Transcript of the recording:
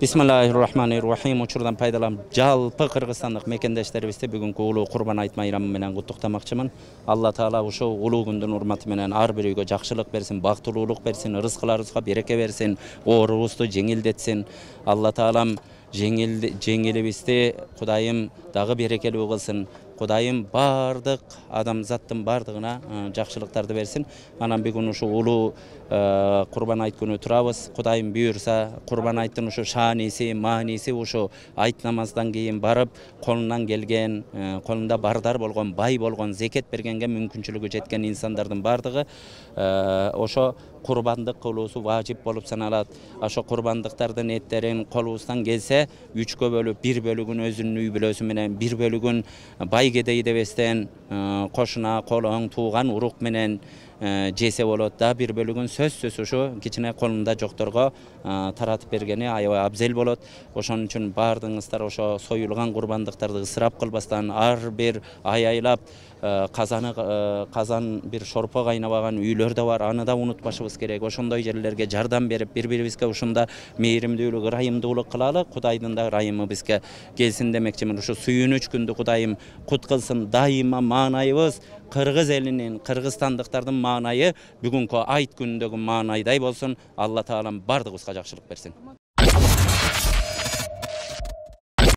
Bismillahirrahmanirrahim. Uçurdan paydalanıp жалпы Kırgızstandық mekendештерибизди бүгүнкү улуу Курбан айт майрамы менен куттуктамакчымын. Алла Таала ушул улуу күндүн урматы менен ар бир үйгө жакшылык берсин, бактылуулук берсин, рызкыларыбызга береке берсин, оорубузду жеңилдетсин. Алла Таалам жеңилибизди Кудайым дагы берекелүү кылсын. Кудайым бардык адамзаттын бардыгына жакшылыктарды берсин. Анан бүгүн ушу улуу Курбан айт күнү турабыз. Кудайым буйрса, Курбан айттын ушу шааниси, мааниси ушу айт намаздан кийин барып, колунан келген, колунда бардар болгон, бай болгон, зекет бергенге мүмкүнчүлүгү жеткен инсандардын бардыгы ошо курбандык кылуусу важип болуп саналат. Ошо курбандыктардын эттерин колубуздан келсе, 3кө бөлүп, 1 бөлүгүн өзүнүн үй бүлөсү менен, 1 бөлүгүн бай кедей дебестен кошуна, колоң, тууган, урук менен жесе болот. Да 1 бөлүгүн сөзсүз ушу кичине колунда жокторго таратып бергени аябай абзел болот. Ошон үчүн бардыгыңыздар ошо союлган курбандыктарды ысырап кылбастан ар бир аяйлап казан бир шорпо кайнабаган үйлөр да бар, аны да унутпашыбыз керек. Ошондой жерлерге жардам берип, бири-бирибизге ушунда мээримдүүлүк, ырайымдуулук кылалы. Кудайдын да ырайымы бизге келсин демекчимин. Ушу сүйүнүч күндү Кудайым кут кылсын. Дайыма маанайыбыз Кыргыз элинин, кыргызстандыктардын маанайы бүгүнкү айт күнүндөгү маанайдай болсун. Алла Таалам бардыгыбызга жакшылык берсин.